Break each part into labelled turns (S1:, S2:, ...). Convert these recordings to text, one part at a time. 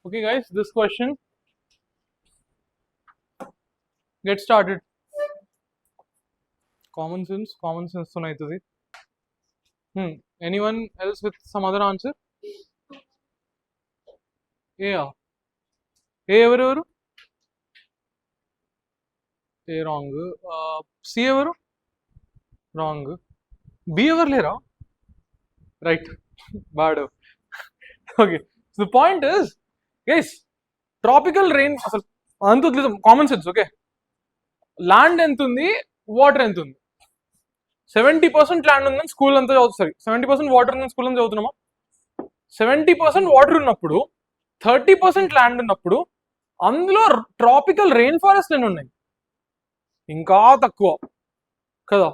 S1: Okay, guys, this question. Get started. Common sense to naitadi. Anyone else with some other answer? Yeah. A ever? A wrong. C ever? Wrong. B ever lera? Right. Bad. Okay. So the point is, guys, tropical rain. Common sense. Okay. Land entundi, water entundi. 70% land ఉందని school అంతా చదువుతుంది. Sorry 70% water ఉందని school అంతా చదువుతున్నామా? 70% water ఉన్నప్పుడు 30% land ఉన్నప్పుడు అందులో tropical rain forest అని ఉన్నాయి, ఇంకా తక్కువ కదా.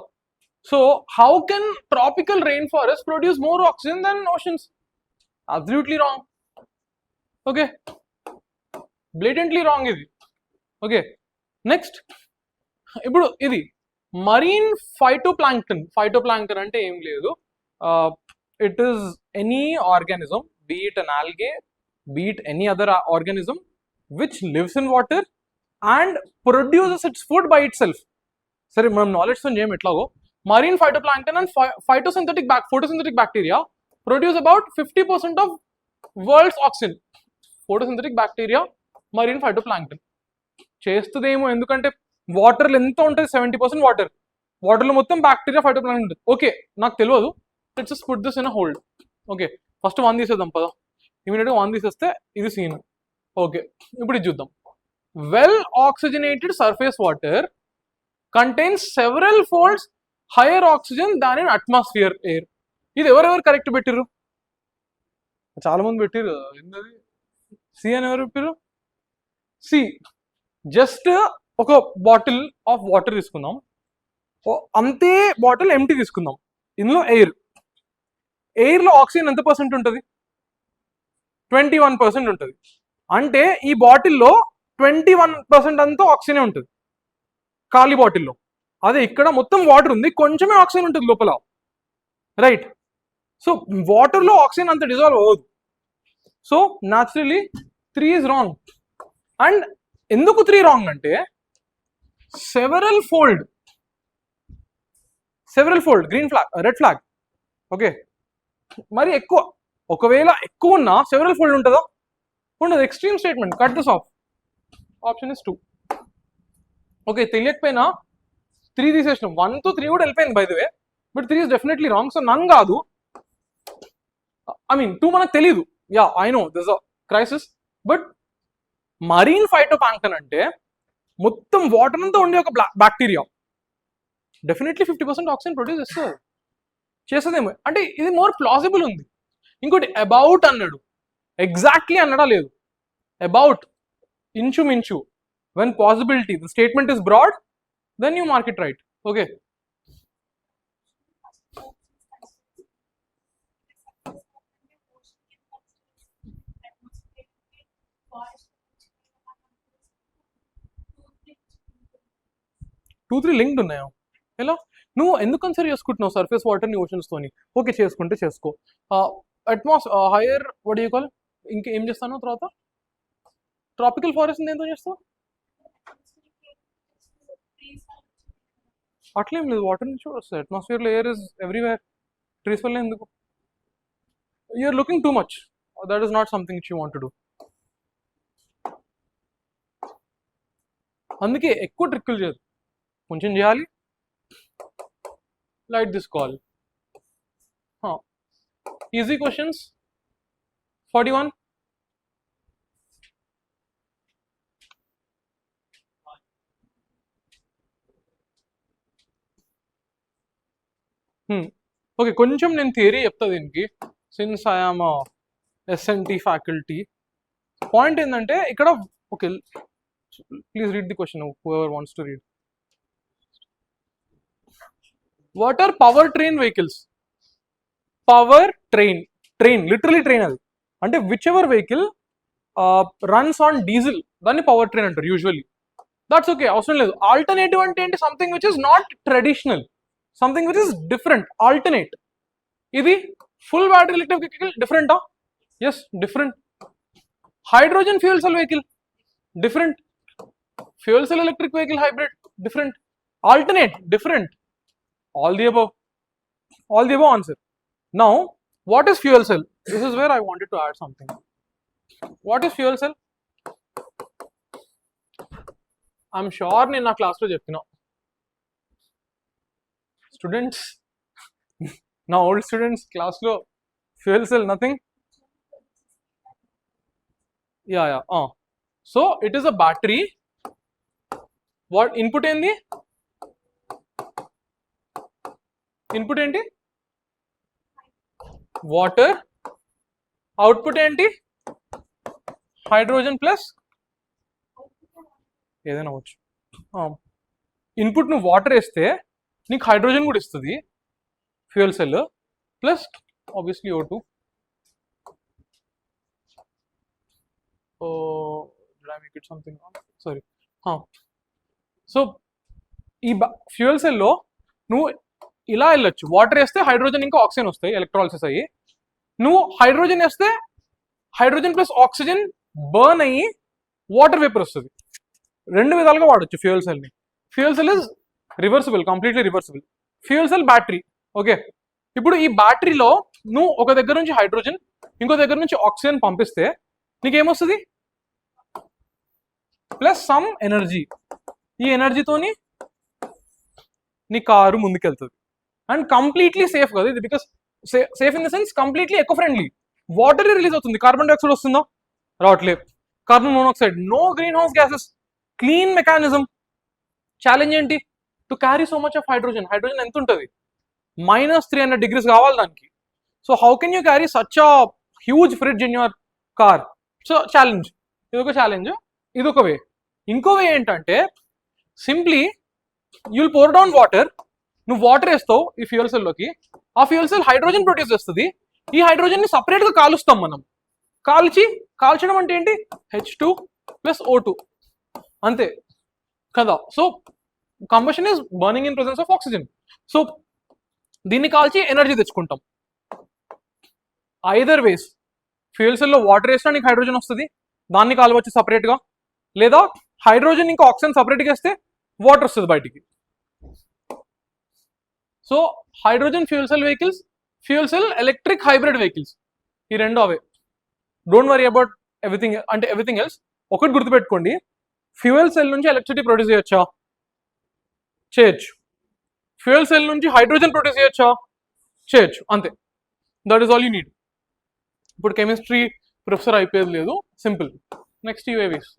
S1: So how can tropical rain forest produce more oxygen then oceans? Absolutely wrong. Okay, blatantly wrong ఇది. ఓకే, నెక్స్ట్ ఇప్పుడు ఇది మరీన్ ఫైటోప్లాంక్టన్ అంటే ఏం లేదు, it is any organism, be it an algae, be it any other organism which lives in water and produces its food by itself. సరే, మనం knowledge తో ఏం ఎట్లాగో marine phytoplankton and photosynthetic bacteria produce about 50% of world's oxygen. Photosynthetic bacteria, marine phytoplankton చేస్తుందేమో, ఎందుకంటే వాటర్లో ఎంత ఉంటుంది, 70% వాటర్లో మొత్తం బ్యాక్టీరియా ఫైటోప్లాంక్టన్ ఉంటుంది. ఓకే, నాకు తెలియదు. Let's just put this in hold. Okay, first 1 తీసేద్దాం పదా. ఇమీడియట్గా 1 తీసేస్తే ఇది సీన్. ఓకే, ఇప్పుడు ఇది చూద్దాం. Well oxygenated surface water contains several folds hire oxygen than in atmosphere air. ఇది ఎవరెవరు కరెక్ట్ పెట్టిర్రు? చాలా మంది పెట్టిర్రు. ఏంటది సి అని ఎవరు పెట్టిర్రు? సి. జస్ట్ ఒక బాటిల్ ఆఫ్ వాటర్ తీసుకుందాం, అంతే బాటిల్ ఎంటీ తీసుకుందాం, ఇందులో ఎయిర్లో ఆక్సిజన్ ఎంత పర్సెంట్ ఉంటుంది? 21% ఉంటుంది. అంటే ఈ బాటిల్లో 21% అంతా ఆక్సిజనే ఉంటుంది ఖాళీ బాటిల్లో. అదే ఇక్కడ మొత్తం వాటర్ ఉంది, కొంచెమే ఆక్సిజన్ ఉంటుంది లోపల, రైట్? సో వాటర్లో ఆక్సిజన్ అంత డిజాల్వ్ అవ్వదు. So naturally 3 is wrong. And ఎందుకు 3 రాంగ్ అంటే several fold, green flag, red flag. Okay, మరి ఎక్కువ, ఒకవేళ ఎక్కువ ఉన్నా సెవరల్ ఫోల్డ్ ఉంటుందా? ఉండదు. Extreme statement. Cut this off. Option is 2. Okay, తెలియకపోయినా 3 తీసేసినాం. 1 to 3 కూడా వెళ్ళిపోయింది by the way, but 3 is definitely wrong. So none కాదు, ఐ మీన్ 2 మనకు తెలీదు. Yeah, I know this a crisis, but marine phytoplankton అంటే మొత్తం వాటర్ అంతా ఉండే ఒక బ్యాక్టీరియా డెఫినెట్లీ 50% ఆక్సిజన్ ప్రొడ్యూస్ చేస్తుందేమో. అంటే ఇది మోర్ ప్లాజిబుల్ ఉంది. ఇంకోటి అబౌట్ అన్నాడు, ఎగ్జాక్ట్లీ అన్నడా లేదు, అబౌట్, ఇంచుమించు. When possibility the statement is broad, then you mark it right. Okay, two three linked ఉన్నాయా? ఎలా? నువ్వు ఎందుకు కన్సిడర్ చేసుకుంటున్నావు సర్ఫేస్ వాటర్ని ఓషన్స్ తోని? ఓకే, చేసుకుంటే చేసుకో. హైయర్ వాట్ యూ కాల్, ఇంకేం చేస్తాను తర్వాత? ట్రాపికల్ ఫారెస్ట్ దేంతో చేస్తావు? అట్లేం లేదు, వాటర్ నుంచి వస్తాయి. అట్మాస్ఫియర్లో ఎయిర్ ఇస్ ఎవ్రీవేర్, ట్రీస్ వల్ల ఎందుకు? You're looking too much. That is not something which you want to do. అందుకే ఎక్కువ ట్రిక్కులు చేయదు, కొంచెం చేయాలి. Light this call. Easy questions. 41. Okay, కొంచెం నేను థియరీ చెప్తా దీనికి, since I am SNT faculty. Point ఏంటంటే ఇక్కడ, okay please read the question, whoever wants to read. What are power train vehicles? Power train, literally train అది. అంటే which ever vehicle runs on diesel దాన్ని power train అంటారు usually. That's okay, అవసరం లేదు. Alternative అంటే ఏంటి? Something which is not traditional, something which is different, alternate. ఇది full battery electric vehicle డిఫరెంటా? Yes, different. hydrogen fuel cell vehicle, different. Fuel cell electric vehicle hybrid, different. Alternate, different. All the above answer. Now, what is fuel cell? This is where I wanted to add something. What is fuel cell? I'm sure నేను నా క్లాస్లో చెప్తున్నా students, నా old students క్లాస్లో fuel cell nothing. Yeah so it is a battery. What input ఏంది? Input ఏంటి? Water. Output ఏంటి? Hydrogen plus ఏదైనా అవ్వచ్చు. ఇన్పుట్ నువ్వు వాటర్ వేస్తే నీకు హైడ్రోజన్ కూడా ఇస్తుంది fuel cell, plus obviously O2. Did I make it something wrong? Sorry. So ఈ ఫ్యూయల్ సెల్లో నువ్వు ఇలా వెళ్ళొచ్చు. వాటర్ వేస్తే హైడ్రోజన్ ఇంకా ఆక్సిజన్ వస్తాయి, ఎలక్ట్రాలిసిస్ అయ్యి. నువ్వు హైడ్రోజన్ వేస్తే హైడ్రోజన్ ప్లస్ ఆక్సిజన్ బర్న్ అయ్యి వాటర్ వేపర్ వస్తుంది. రెండు విధాలుగా వాడచ్చు ఫ్యూయల్ సెల్ని. Fuel cell is reversible, completely reversible. Fuel cell battery. Okay, ఇప్పుడు ఈ బ్యాటరీలో నువ్వు ఒక దగ్గర నుంచి హైడ్రోజన్ ఇంకో దగ్గర నుంచి ఆక్సిజన్ పంపిస్తే నీకేమొస్తుంది? Plus some energy. ఈ ఎనర్జీతోని నీ కారు ముందుకెళ్తుంది. అండ్ కంప్లీట్లీ సేఫ్ కదా ఇది, because safe in the sense completely eco friendly. Water release అవుతుంది. కార్బన్ డైఆక్సైడ్ వస్తుందా? రావట్లేదు. Carbon monoxide, no greenhouse gases, clean mechanism. Challenge ఏంటి? To carry so much of hydrogen. Hydrogen ఎంత ఉంటుంది? -300 degrees కావాలి దానికి. So how can you carry such a huge fridge in your car? So challenge. ఇదొక challenge, ఇదొక way. ఇంకో way ఏంటంటే simply you'll pour down water. నువ్వు వాటర్ వేస్తావు ఈ ఫ్యూయల్ సెల్లోకి, ఆ ఫ్యూయల్ సెల్ హైడ్రోజన్ ప్రొడ్యూస్ చేస్తుంది. ఈ హైడ్రోజన్ని సపరేట్గా కాలుస్తాం మనం. కాల్చడం అంటే ఏంటి? H2 ప్లస్ O2 అంతే కదా. So combustion is burning in presence of oxygen. So దీన్ని కాల్చి ఎనర్జీ తెచ్చుకుంటాం. ఐదర్ వేస్, ఫ్యూయల్ సెల్లో వాటర్ వేసినా నీకు హైడ్రోజన్ వస్తుంది, దాన్ని కాలవచ్చు సపరేట్గా. లేదా హైడ్రోజన్ ఇంకా ఆక్సిజన్ సపరేట్గా వేస్తే వాటర్ వస్తుంది బయటికి. So hydrogen fuel cell vehicles, fuel cell electric hybrid vehicles, ఈ రెండు అవే. డోంట్ వరీ అబౌట్ ఎవ్రీథింగ్, అంటే ఎవ్రీథింగ్ ఎల్స్. ఒకటి గుర్తుపెట్టుకోండి, ఫ్యూయల్ సెల్ నుంచి ఎలక్ట్రిసిటీ ప్రొడ్యూస్ చేయొచ్చా? చేయొచ్చు. ఫ్యూయల్ సెల్ నుంచి హైడ్రోజన్ ప్రొడ్యూస్ చేయొచ్చా? చేయొచ్చు. అంతే, that is all you need. ఇప్పుడు కెమిస్ట్రీ ప్రొఫెసర్ అయిపోయేది లేదు, simple. Next UAVs.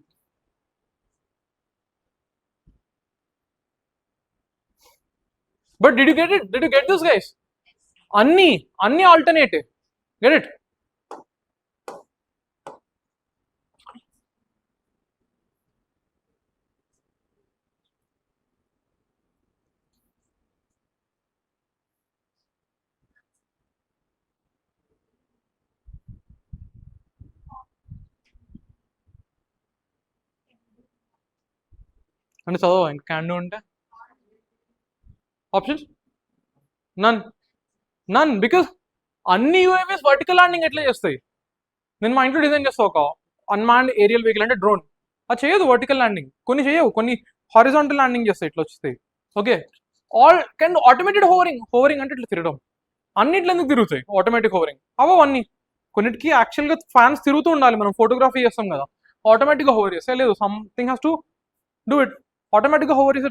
S1: But did you get it? Did you get this guys? అన్ని ఆల్టర్నేటివ్. Get it? అంటే చదవా ఇంకా క్యాన్ డూ ఉంటే ఆప్షన్స్ నన్ బికాస్ అన్ని యూఏవీస్ వర్టికల్ ల్యాండింగ్ ఎట్లా చేస్తాయి? నేను మా ఇంట్లో డిజైన్ చేస్తా ఒక అన్మాన్డ్ ఏరియల్ వెహికల్ అంటే డ్రోన్. అది చేయదు వర్టికల్ ల్యాండింగ్, కొన్ని చేయవు, కొన్ని హారిజాంటల్ ల్యాండింగ్ చేస్తాయి, ఇట్లా వస్తాయి. Okay, all can automated hovering అంటే ఇట్లా తిరగడం. అన్నిట్లో ఎందుకు తిరుగుతాయి ఆటోమేటిక్ హోవరింగ్? అవో అన్ని. కొన్నిటికి యాక్చువల్గా ఫ్యాన్స్ తిరుగుతూ ఉండాలి, మనం ఫోటోగ్రఫీ చేస్తాం కదా, ఆటోమేటిక్గా హోవర్ చేస్తే లేదు, something has to do it. ఆటోమేటిక్గా హోవర్ చేసే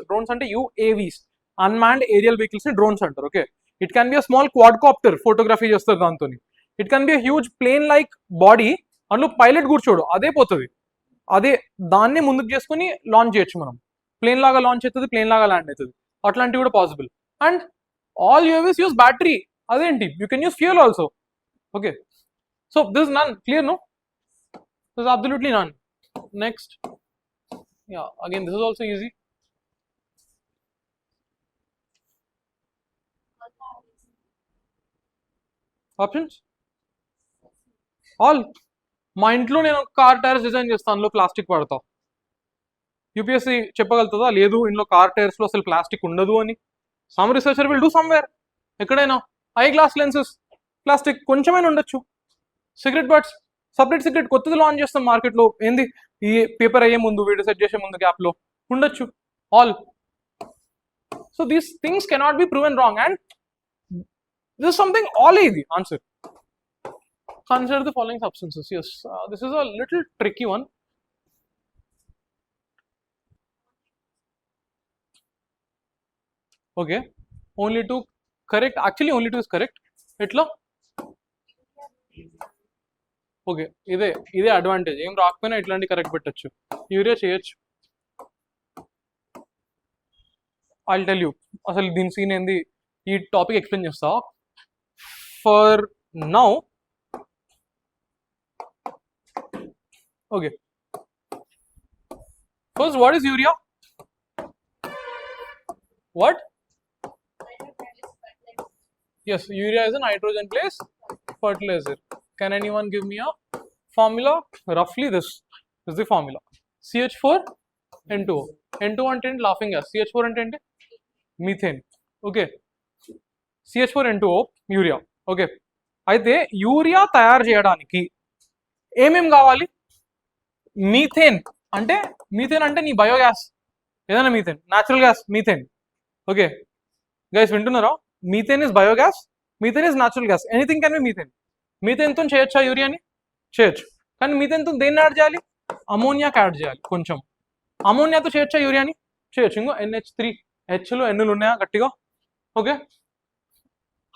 S1: డ్రోన్స్ అంటే యూఏవీస్, అన్మాన్డ్ ఏరియల్ వెహికల్స్ ని డ్రోన్స్ అంటారు. Okay, it can be a small quadcopter, photography చేస్తారు దాంతో. It can be a huge plane like body, అందులో పైలట్ కూర్చోడు, అదే పోతుంది, అదే దాన్ని ముందుకు చేసుకుని లాంచ్ చేయొచ్చు మనం. ప్లేన్ లాగా లాంచ్ అవుతుంది, ప్లేన్ లాగా ల్యాండ్ అవుతుంది, అట్లాంటివి కూడా possible. And all UAVs use battery. అదేంటి, you can use fuel also. Okay, so this none clear? No, this absolutely none. Next, yeah, again this is also easy. Options all. మా ఇంట్లో నేను car tyres design చేస్తాను, అందులో plastic వాడతా. UPSC చెప్పగలుగుతుందా లేదు ఇందులో car tyres లో అసలు ప్లాస్టిక్ ఉండదు అని? Some researcher will do somewhere. ఎక్కడైనా ఐ గ్లాస్ లెన్సెస్ ప్లాస్టిక్ కొంచెమైనా ఉండొచ్చు. సిగరెట్ బట్స్ సపరేట్ సిగరెట్ కొత్తది లాంచ్ చేస్తాం మార్కెట్లో. ఏంది ఈ పేపర్ అయ్యే ముందు, వీడియో సెట్ చేసే ముందు గ్యాప్లో ఉండొచ్చు all. So these things cannot be proven wrong and this is something all ఇది answer. Consider the following substances. Yes, this is a little tricky one. Okay, only two correct. Actually, only two is correct. Etla? Okay, ఇదే advantage. ఏం రాకపోయినా ఇట్లాంటి correct పెట్టచ్చు. Urea చేయొచ్చు. I'll tell you. అసలు దీని scene ఏంది, ఈ టాపిక్ ఎక్స్ప్లెయిన్ చేస్తా. For now, okay, first what is urea? What? Yes, urea is a nitrogen based fertilizer. Can anyone give me a formula? Roughly this is the formula. CH4 N2O. N2O అంటే laughing gas. CH4 అంటే ఏంటి? Methane. Okay, CH4 N2O urea. Okay, అయితే urea తయారు చేయడానికి ఏమేం కావాలి? Methane అంటే నీ బయోగ్యాస్, ఏదైనా methane, natural gas, methane. Okay guys వింటున్నారా? Methane is biogas, methane is natural gas, anything can be methane. మీథేన్తో చేయొచ్చా యూరియాని? చేయొచ్చు. కానీ మీథేన్తో దేన్ని యాడ్ చేయాలి? అమోనియాకి యాడ్ చేయాలి కొంచెం. అమోనియాతో చేయొచ్చా యూరియాని? చేయొచ్చు. ఇంకో NH3 హెచ్లు ఎన్నులు ఉన్నాయా గట్టిగా? ఓకే,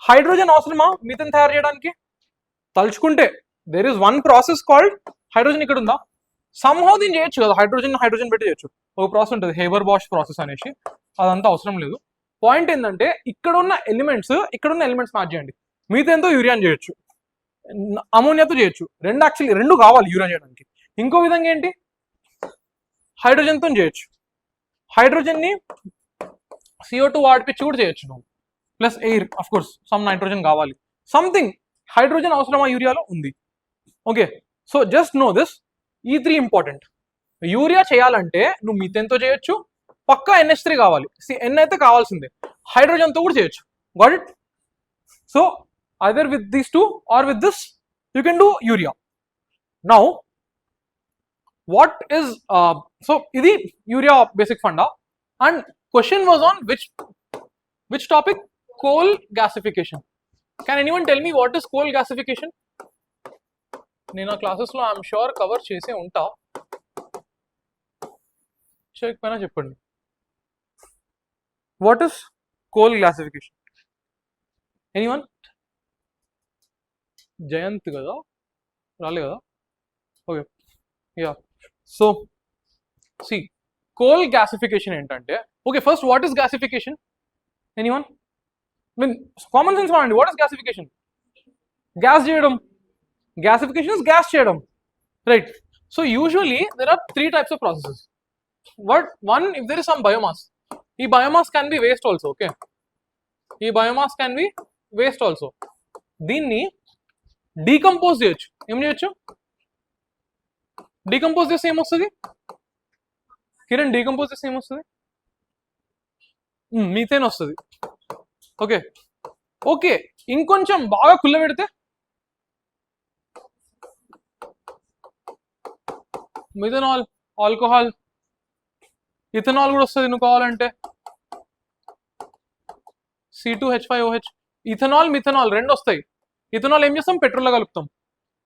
S1: హైడ్రోజన్ అవసరమా మీథేన్ తయారు చేయడానికి? తలుచుకుంటే there is one process called hydrogen. ఇక్కడ ఉందా? సమ్హౌ దీన్ని చేయొచ్చు కదా, హైడ్రోజన్ పెట్టి చేయొచ్చు. ఒక ప్రాసెస్ ఉంటుంది హేబర్ బాష్ ప్రాసెస్ అనేసి, అదంతా అవసరం లేదు. పాయింట్ ఏంటంటే ఇక్కడ ఉన్న ఎలిమెంట్స్ మ్యాచ్ చేయండి. మీథేన్తో యూరియాని చేయొచ్చు, అమోనియాతో చేయొచ్చు. రెండు కావాలి యూరియా చేయడానికి. ఇంకో విధంగా ఏంటి, హైడ్రోజన్తో చేయొచ్చు. హైడ్రోజన్ని CO2 వాడిపించి కూడా చేయొచ్చు నువ్వు, plus air, of course some nitrogen కావాలి. సంథింగ్ హైడ్రోజన్ అవసరమా యూరియాలో? ఉంది. Okay, so just know this, ఈ 3 ఇంపార్టెంట్. యూరియా చేయాలంటే నువ్వు మీథేన్తో చేయొచ్చు, పక్కా NH3 కావాలి. N అయితే కావాల్సిందే. హైడ్రోజన్తో కూడా చేయొచ్చు. Got it? So either with these two or with this you can do urea. Now what is, so ఇది urea basic funda. And question was on which topic? Coal gasification. Can anyone tell me what is coal gasification? నేను ఆ క్లాసెస్లో I'm sure cover చేసే ఉంటా, చేయకపోయినా చెప్పండి. What is coal gasification? Anyone? Jayant కదా, రాలే కదా? Okay, yeah. So see, coal gasification ఏంటంటే, okay first what is gasification? Anyone? Mean common sense వాడండి. What is gasification? గ్యాస్ చేయడం. Gasification is gas చేయడం, right? So usually there are 3 types of processes. One, if there is some biomass, ఈ biomass can be waste also. Okay, ఈ biomass can be waste also. దీన్ని decompose చేయొచ్చు. ఏం చేయొచ్చు? Decompose చేస్తే ఏమొస్తుంది? కిరణ్, డీకంపోజ్ చేస్తే ఏమొస్తుంది? మీథేన్ వస్తుంది. ఓకే ఓకే, ఇంకొంచెం బాగా కుళ్ళబెడితే మిథనాల్, ఆల్కహాల్, ఇథనాల్ కూడా వస్తుంది. నువ్వు కావాలంటే C2H5OH. ఇథనాల్, మిథనాల్ రెండు వస్తాయి. ఇథనాల్ ఏం చేస్తాం? పెట్రోల్లో కలుపుతాం.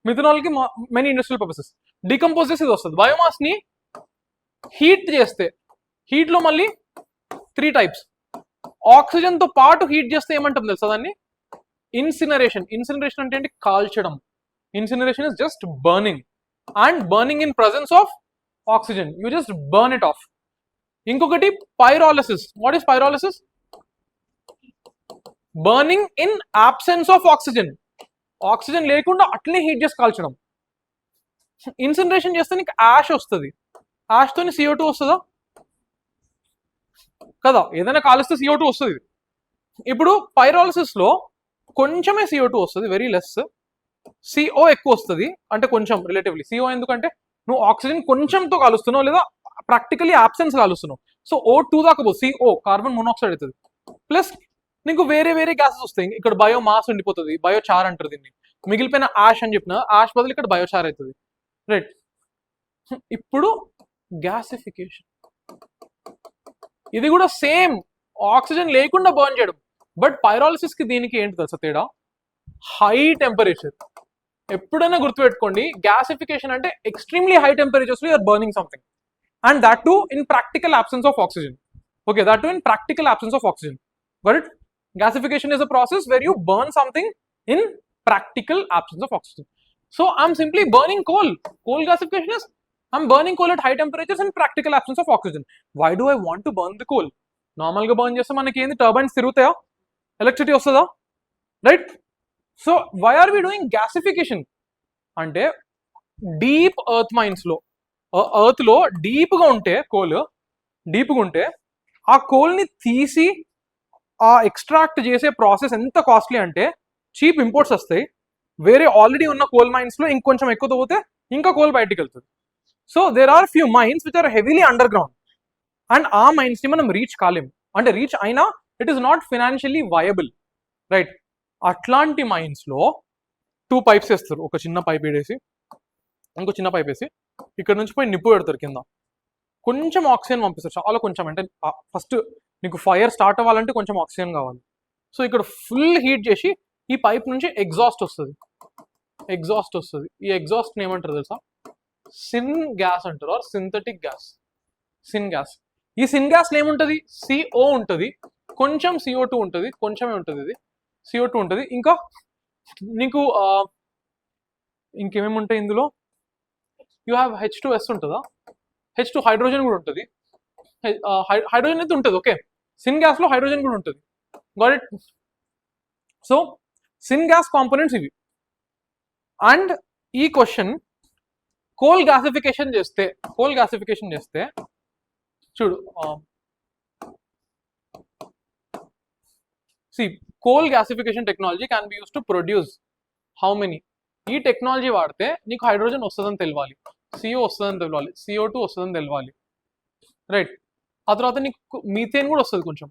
S1: మిథనాల్కి మెనీ ఇండస్ట్రియల్ పర్పసెస్. డీకంపోజ్ చేసి ఇది వస్తుంది. బయోమాస్ని హీట్ చేస్తే, హీట్లో మళ్ళీ 3 టైప్స్. ఆక్సిజన్తో పాటు హీట్ చేస్తే ఏమంటాం తెలుసా దాన్ని? ఇన్సినరేషన్. ఇన్సినరేషన్ అంటే ఏంటి? కాల్చడం. Incineration is just burning, and burning in presence of oxygen. You just burn it off. Inkokati pyrolysis. What is pyrolysis? Burning in absence of oxygen. Oxygen lekunda atle heat just kalchadam. Incineration chesthe nik ash ostadi. Ash toni CO2 ostada kada, edaina kaliste CO2 ostadi. Ippudu pyrolysis lo konchame CO2 ostadi, very less. CO ఎక్కువ వస్తుంది, అంటే కొంచెం relatively. CO ఎందుకంటే నువ్వు oxygen కొంచెంతో కాలుస్తున్నావు లేదా practically absence కాలుస్తున్నావు. So O2 దాకా పో, CO carbon monoxide అవుతుంది. ప్లస్ నీకు వేరే గ్యాసెస్ వస్తాయి. ఇక్కడ బయో మాస్ ఉండిపోతుంది, బయో చార్ అంటారు దీన్ని. మిగిలిపోయిన యాష్ అని చెప్పిన యాష్ బదులు ఇక్కడ బయోచార్ అవుతుంది, రైట్. ఇప్పుడు గ్యాసిఫికేషన్, ఇది కూడా సేమ్ ఆక్సిజన్ లేకుండా బర్న్ చేయడం. బట్ పైరాలిసిస్ కి దీనికి ఏంటి తెలుసా తేడా? High temperature. ఎప్పుడైనా గుర్తుపెట్టుకోండి, గ్యాసిఫికేషన్ అంటే ఎక్స్ట్రీమ్లీ హై టెంపరేచర్స్ లో you're burning something, and that to in practical absence of oxygen. Okay, that too in practical absence of oxygen. Got it? Gasification is a process where you burn something in practical absence of oxygen. So I'm simply burning coal. Coal gasification is I'm burning coal at high temperatures in practical absence of oxygen. Why do I want to burn the coal? Normal గా burn చేస్తే మనకి ఏంది, turbines తిరుగుతాయా, electricity వస్తుందా, right? So why are we doing gasification అంటే deep earth mines లో, earth లో deep గా ఉంటే కోల్, డీప్ గా ఉంటే ఆ కోల్ ని తీసి ఆ ఎక్స్ట్రాక్ట్ చేసే ప్రాసెస్ ఎంత కాస్ట్లీ అంటే చీప్ ఇంపోర్ట్స్ వస్తాయి. వేరే ఆల్రెడీ ఉన్న కోల్ మైన్స్ లో ఇంకొంచెం ఎక్కువ తవ్వితే ఇంకా కోల్ బయటికి వెళ్తుంది. So there are few mines which are heavily underground, and ఆ మైన్స్ ని మనం రీచ్ కాలేము, అంటే రీచ్ అయినా it is not financially viable, right. అట్లాంటి మైన్స్ లో 2 పైప్స్ వేస్తారు, ఒక చిన్న పైప్ వేసి ఇంకో చిన్న పైప్ వేసి ఇక్కడ నుంచి పోయి నిప్పు పెడతారు కింద, కొంచెం ఆక్సిజన్ పంపిస్తారు, చాలా కొంచెం, అంటే ఫస్ట్ నీకు ఫైర్ స్టార్ట్ అవ్వాలంటే కొంచెం ఆక్సిజన్ కావాలి. సో ఇక్కడ ఫుల్ హీట్ చేసి ఈ పైప్ నుంచి ఎగ్జాస్ట్ వస్తుంది, ఎగ్జాస్ట్ వస్తుంది. ఈ ఎగ్జాస్ట్ ఏమంటారు తెలుసా? సిన్ గ్యాస్ అంటారు, or synthetic gas, syngas. ఈ సిన్ గ్యాస్ ఏముంటుంది? CO ఉంటుంది, కొంచెం CO2 ఉంటుంది, కొంచెమే ఉంటుంది, ఇది CO2 ఉంటుంది, ఇంకా నీకు ఇంకేమేమి ఉంటాయి ఇందులో? యూ హ్యావ్ H2S ఉంటుందా, H2 హైడ్రోజన్ కూడా ఉంటుంది, హైడ్రోజన్ అయితే ఉంటుంది. ఓకే, సిన్ గ్యాస్ లో హైడ్రోజన్ కూడా ఉంటుంది. Got it? So sin gas components ఇవి. అండ్ ఈ క్వశ్చన్ కోల్ గ్యాసిఫికేషన్ చేస్తే చూడు, coal gasification technology can be use to produce how many? ఈ టెక్నాలజీ వాడితే నీకు హైడ్రోజన్ వస్తుందని తెలియాలి, CO వస్తుందని తెలియాలి, CO2 వస్తుందని తెలియాలి, రైట్. ఆ తర్వాత నీకు మీథేన్ కూడా వస్తుంది కొంచెం,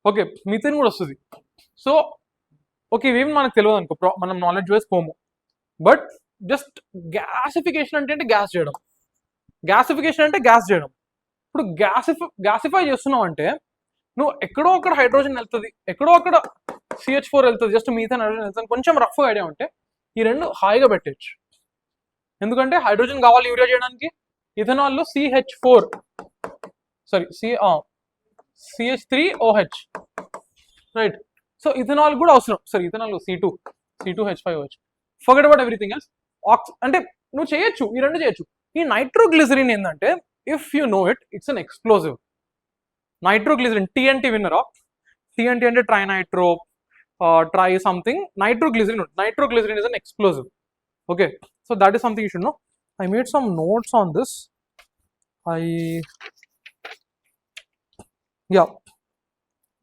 S1: ఓకే, మీథేన్ కూడా వస్తుంది. సో ఓకే, ఇవేమి మనకు తెలియదు అనుకో, మనం నాలెడ్జ్ వైజ్ పోము. బట్ జస్ట్ గ్యాసిఫికేషన్ అంటే గ్యాస్ చేయడం, గ్యాసిఫికేషన్ అంటే గ్యాస్ చేయడం. ఇప్పుడు గ్యాసిఫై చేస్తున్నావు అంటే నువ్వు ఎక్కడో అక్కడ హైడ్రోజన్ వెళ్తుంది, ఎక్కడో అక్కడ CH4 వెళ్తుంది, జస్ట్ మీథేన్ హైడ్రోజన్ వెళ్తుంది. కొంచెం రఫ్ ఐడియా ఉంటే ఈ రెండు హాయిగా పెట్టచ్చు, ఎందుకంటే హైడ్రోజన్ కావాలి యూరియా చేయడానికి. ఇథనాల్లో CH3OH, రైట్. సో ఇథనాల్ కూడా అవసరం. సరే, ethanol C2H5OH. Forget about everything else. అంటే నువ్వు చేయొచ్చు, ఈ రెండు చేయొచ్చు. ఈ నైట్రోగ్లిజరిన్ ఏంటంటే, if you know it, it's an explosive. Nitroglycerin, TNT విన్నరా? TNT అంటే trinitro, tri something, nitroglycerin. Nitroglycerin is an explosive. Okay, so that is something you should know. I made some notes on this.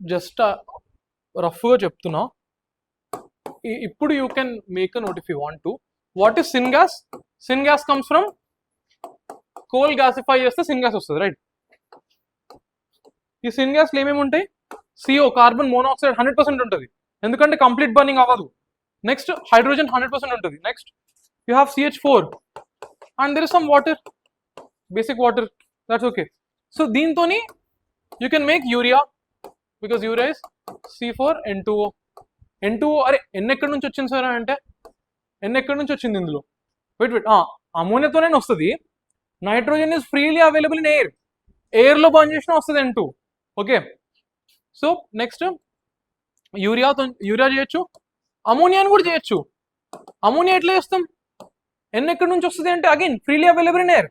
S1: Just rough గా చెప్తున్నా. ఇప్పుడు you can make a note if you want to. What is syngas? Syngas comes from coal gasify చేస్తే syngas వస్తుంది, right. ఈ syngas లో ఏమేమి ఉంటాయి? CO, carbon monoxide 100% ఉంటుంది, ఎందుకంటే కంప్లీట్ బర్నింగ్ అవ్వదు. నెక్స్ట్ హైడ్రోజన్ 100% ఉంటుంది. Next you have CH4 and there is some water, basic water, that's okay. So deentoni you can make urea, because urea is C4N2O. అరే ఎన్ని ఎక్కడి నుంచి వచ్చింది సార్ అంటే, ఎన్ని ఎక్కడి నుంచి వచ్చింది ఇందులో? వెయిట్ అమోనియాతోనే వస్తుంది. Nitrogen is freely available in air, ఎయిర్లో బర్న్ చేసినా వస్తుంది N2. Okay, so next urea చేయొచ్చు, అమోనియాని కూడా చేయొచ్చు. అమోనియా ఎట్లా చేస్తాం? ఎన్ని ఎక్కడి నుంచి వస్తుంది అంటే, again freely available in air.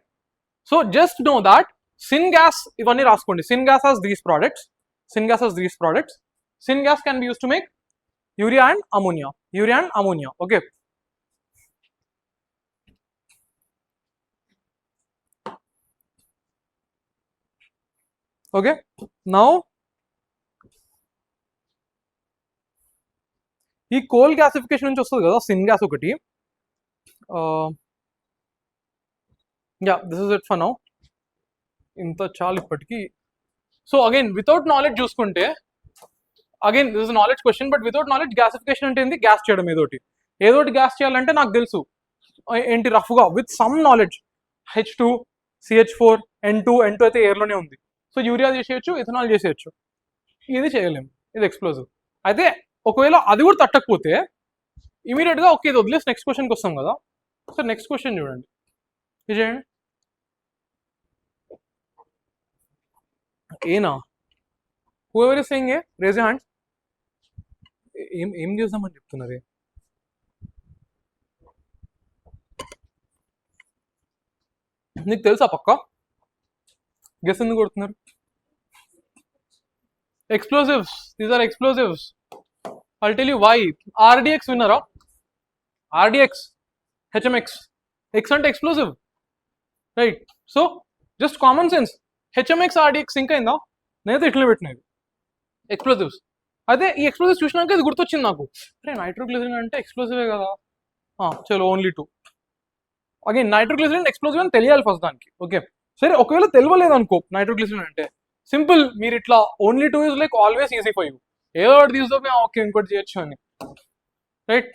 S1: So just know that sin gas, ఇవన్నీ రాసుకోండి. Sin gas has these products, sin gas can be use to make urea and ammonia. Okay, okay. Now ఈ కోల్ గ్యాసిఫికేషన్ నుంచి వస్తుంది కదా sin gas ఒకటి. This is it for now. ఇంత చాలు ఇప్పటికి. సో అగైన్ వితౌట్ నాలెడ్జ్ చూసుకుంటే, again this is knowledge question, but without knowledge gasification అంటే ఏంది? గ్యాస్ చేయడం ఏదోటి. ఏదో ఒకటి గ్యాస్ చేయాలంటే నాకు తెలుసు ఏంటి రఫ్గా with some knowledge H2 CH4 N2 అయితే ఎయిర్లోనే ఉంది. సో యూరియా చేసేయచ్చు, ఇథనాల్ చేసేయచ్చు. ఇది చేయలేము, ఇది ఎక్స్ప్లోజివ్. అయితే ఒకవేళ అది కూడా తట్టకపోతే ఇమీడియట్గా ఓకే ఇది వదిలేసి నెక్స్ట్ క్వశ్చన్కి వస్తాం కదా. సో నెక్స్ట్ క్వశ్చన్ చూడండి, ఇది చేయండి. ఏనా whoever is saying A raise your hand. ఏం చేద్దామని చెప్తున్నారు? నీకు తెలుసా పక్క? గెస్ ఎందుకు కొడుతున్నారు? Explosives, these are explosives. I'll tell you why. RDX విన్నారా? RDX, HMX. X అంటే explosive, right? So just common sense, HMX RDX sync అయిందా? నేనైతే ఇట్లా పెట్టినది ఎక్స్ప్లోజివ్స్. అదే ఈ ఎక్స్ప్లోజివ్స్ చూసినాక ఇది గుర్తొచ్చింది నాకు, అరే నైట్రోగ్లిజరిన్ అంటే ఎక్స్ప్లోజివే కదా. చలో ఓన్లీ 2. అగైన్ నైట్రోగ్లిజరిన్ ఎక్స్ప్లోజివ్ అని తెలియాలి ఫస్ట్ దానికి. ఓకే సరే, ఒకవేళ తెలియలేదు అనుకో నైట్రోగ్లిజరిన్ అంటే, సింపుల్, మీరు ఇట్లా only 2 is like always easy for you. ఏదో ఒకటి తీసుకొని ఓకే ఇంకోటి చేయొచ్చు అని, right?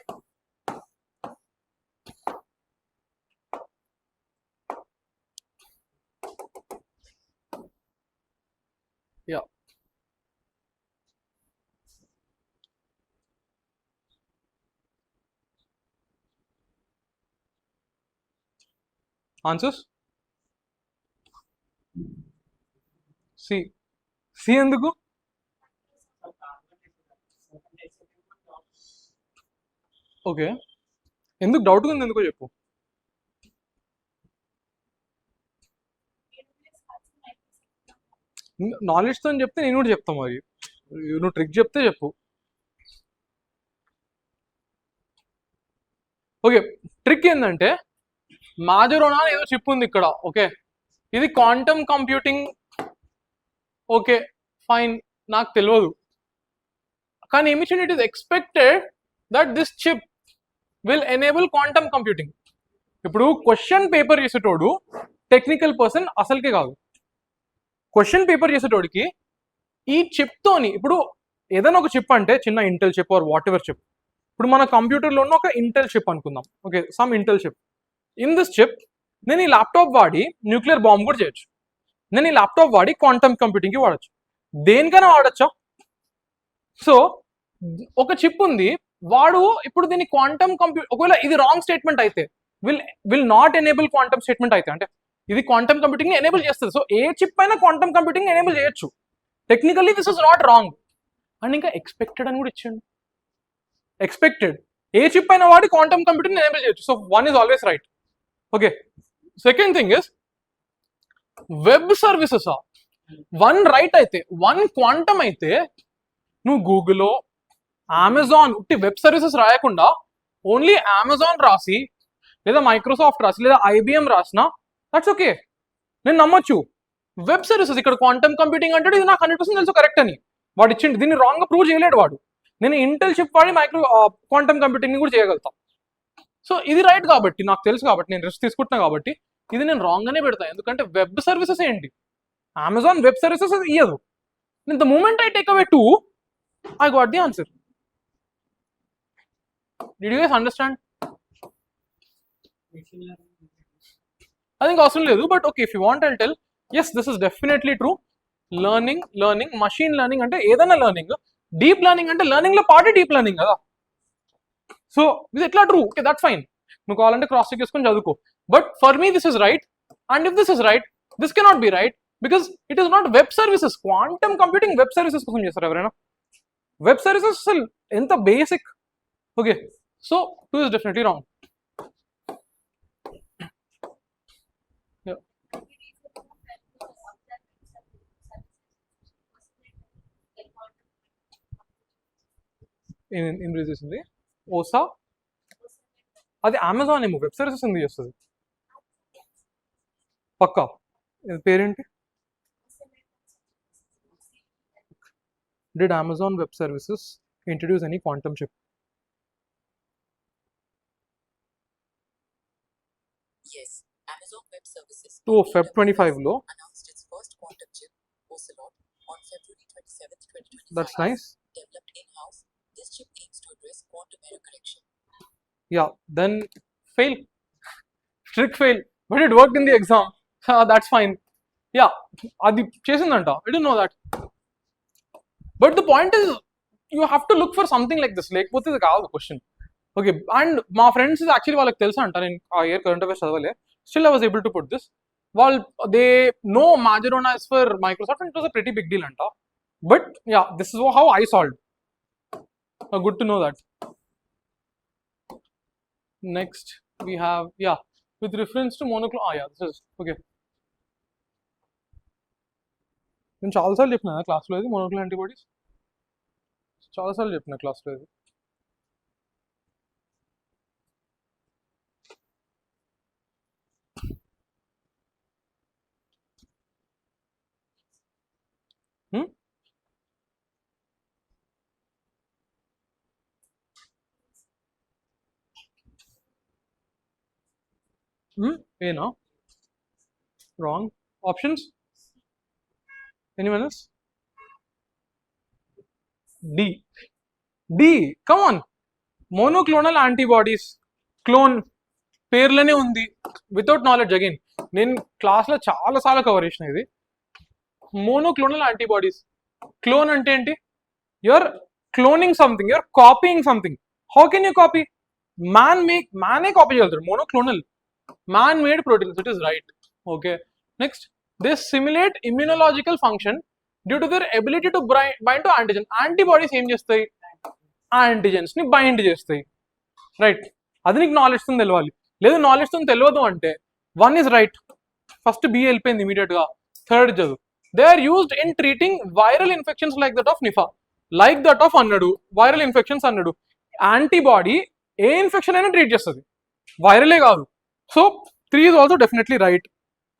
S1: Yeah, answers C. C ఎందుకు? ఓకే, ఎందుకు డౌట్గా ఉంది, ఎందుకో చెప్పు. నాలెడ్జ్తో చెప్తే నేను కూడా చెప్తాను, మరి నువ్వు ట్రిక్ చెప్తే చెప్పు. ఓకే, ట్రిక్ ఏంటంటే మాజరోనా ఏదో చిప్ ఉంది ఇక్కడ. ఓకే, ఇది క్వాంటమ్ కంప్యూటింగ్. ఓకే ఫైన్, నాకు తెలియదు, కానీ ఏమిచ్చింది, it is expected that this chip will enable quantum computing. ఇప్పుడు క్వశ్చన్ పేపర్ చేసేటోడు టెక్నికల్ పర్సన్ అసలుకే కాదు. క్వశ్చన్ పేపర్ చేసేటోడికి ఈ చిప్తోని, ఇప్పుడు ఏదైనా ఒక చిప్ అంటే చిన్న Intel chip or whatever chip. ఇప్పుడు మన కంప్యూటర్లో ఉన్న ఒక ఇంటెల్ చిప్ అనుకుందాం. Okay, some Intel chip. In this chip నేను ఈ ల్యాప్టాప్ వాడి న్యూక్లియర్ బాంబ్ కూడా చేయొచ్చు. నేను ఈ ల్యాప్టాప్ వాడి క్వాంటమ్ కంప్యూటింగ్కి వాడచ్చు, దేనికైనా వాడచ్చా? సో ఒక చిప్ ఉంది, వాడు ఇప్పుడు దీన్ని క్వాంటమ్ ఒకవేళ ఇది రాంగ్ స్టేట్మెంట్ అయితే will not enable quantum statement అయితే, అంటే ఇది క్వాంటమ్ కంప్యూటింగ్ ఎనేబుల్ చేస్తుంది. సో ఏ చిప్ అయినా క్వాంటమ్ కంప్యూటింగ్ ఎనేబుల్ చేయొచ్చు. Technically this is not wrong. And ఇంకా ఎక్స్పెక్టెడ్ అని కూడా ఇచ్చాడు. ఎక్స్పెక్టెడ్, ఏ చిప్ అయినా వాడి క్వాంటమ్ కంప్యూటింగ్ ఎనేబుల్ చేయొచ్చు. So 1 is always right. Okay, second thing is web services. 1 right అయితే, 1 క్వాంటమ్ అయితే, నువ్వు గూగుల్లో అమెజాన్ ఉట్టి వెబ్ సర్వీసెస్ రాయకుండా ఓన్లీ అమెజాన్ రాసి, లేదా మైక్రోసాఫ్ట్ రాసి, లేదా IBM రాసినా దట్స్ ఓకే, నేను నమ్మొచ్చు. వెబ్ సర్వీసెస్ ఇక్కడ క్వాంటమ్ కంప్యూటింగ్ అంటే ఇది నాకు 100% తెలుసు కరెక్ట్ అని వాడు ఇచ్చింది. దీన్ని రాంగ్గా ప్రూవ్ చేయలేడు వాడు. నేను ఇంటెల్ చిప్ వాడి క్వాంటమ్ కంప్యూటింగ్ కూడా చేయగలుగుతా. సో ఇది రైట్ కాబట్టి, నాకు తెలుసు కాబట్టి, నేను రిస్క్ తీసుకుంటున్నా కాబట్టి ఇది నేను రాంగ్ అనే పెడతాను. ఎందుకంటే వెబ్ సర్వీసెస్ ఏంటి, అమెజాన్ వెబ్ సర్వీసెస్ ఇయ్యదు. The moment I take away 2, I got the answer. Did you guys understand? I think అవసరం లేదు, but okay, if you want I'll tell. Yes, this is definitely true. Learning, machine learning అంటే ఏదైనా learning. Deep learning అంటే learning లో party deep learning కదా. So ఇది ఎట్లా true? Okay, that's fine, నువ్వు కావాలంటే క్రాస్ చెక్ చేసుకొని చదువుకో. But for me this is right, and if this is right, this cannot B right because it is not web services. Quantum computing web services కోసం చేస్తారు ఎవరైనా? Web services అసలు ఎంత basic. Okay, so 2 is definitely wrong. ఏం release చేసింది? ఓసా, అది Amazon ఏమో web services ఎందుకు చేస్తుంది పక్కా. పేరేంటి? Did Amazon Web Services introduce any quantum chip?
S2: Yes, Amazon Web Services.
S1: To Feb 25 లో
S2: announced its first quantum chip, Ocelot, on February 27, 2025.
S1: That's nice.
S2: Developed in-house, this chip aims to address quantum error correction.
S1: Yeah, then fail. Trick fail. But it worked in the exam. That's fine. Yeah, అది చేసిందంట. I didn't know that. But the point is, you have to look for something like this. లేకపోతే ఇది కాదు క్వశ్చన్. Okay, and మా friends actually వాళ్ళకి తెలుసా అంట, నేను ఆ ఇయర్ కరెంట్ అఫేర్స్ చదవలే, still I was able to put this. వాళ్ళు they know Majorana is for Microsoft and it was a pretty big deal అంట. But yeah, this is how I solved. Good to know that. Next we have, yeah, with reference to monoclonal, yeah, this is okay. నేను చాలాసార్లు చెప్పిన క్లాస్లో ఇది monoclonal antibodies, చాలాసార్లు చెప్పిన క్లాస్లో ఇది. ఏనా wrong options? Anyone else? D. D, come on. Monoclonal antibodies, clone పేర్లోనే ఉంది, వితౌట్ నాలెడ్జ్. అగైన్ నేను క్లాస్లో చాలాసార్లు కవర్ చేసిన ఇది. మోనోక్లోనల్ యాంటీబాడీస్, క్లోన్ అంటే ఏంటి? You're cloning something, you're copying something. How can you copy? మ్యానే కాపీ చేయగలుగుతాడు. మోనోక్లోనల్ man-made proteins, it is right. Okay, next, they simulate immunological function due to their ability to bind to antigen. Antibodies ఏం చేస్తాయి? Antigens ని bind చేస్తాయి, right? అది నీకు knowledge తో తెలవాలి. లేదు నాలెడ్జ్ తో తెలియదు అంటే 1 is right. ఫస్ట్ బి వెళ్ళిపోయింది ఇమీడియట్ గా. థర్డ్ చదువు. They are used in treating viral infections like that of Nipah, like that of అన్నాడు, వైరల్ ఇన్ఫెక్షన్స్ అన్నాడు. యాంటీబాడీ ఏ ఇన్ఫెక్షన్ అయినా ట్రీట్ చేస్తుంది, వైరలే కాదు. So 3 is also definitely right.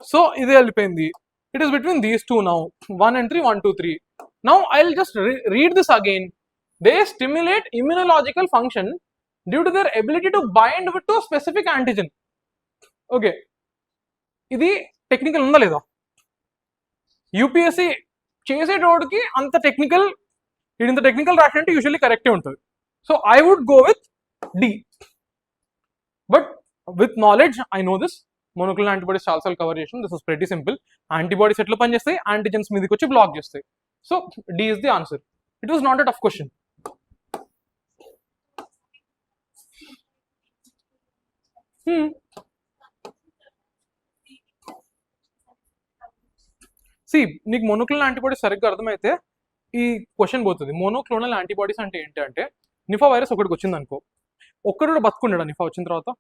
S1: So ఇది వెళ్ళిపోయింది. It is between these two now, 1 and 3, 1, 2, 3. Now I'll just read this again. They stimulate immunological function due to their ability to bind to a specific antigen. Okay, ఇది technical ఉందా లేదా? UPSC చేసేటోడికి అంత technical, ఇంత technical రాసినట్టు usually కరెక్టే ఉంటుంది. So I would go with D. But with knowledge I know this. Monoclonal antibodies చాలాసార్లు cover చేసాం. This is pretty simple. Antibodies ఎట్లా పనిచేస్తాయి? యాంటీజెన్స్ మీదకి వచ్చి బ్లాక్ చేస్తాయి. So D is the answer. It was not a tough question. C, నీకు monoclonal antibodies సరిగ్గా అర్థమైతే ఈ క్వశ్చన్ పోతుంది. మోనోక్లోనల్ యాంటీబాడీస్ అంటే ఏంటి అంటే, నిఫా వైరస్ ఒకటికి వచ్చింది అనుకో, ఒక్కడు బతుకున్నాడు. నిఫా వచ్చిన తర్వాత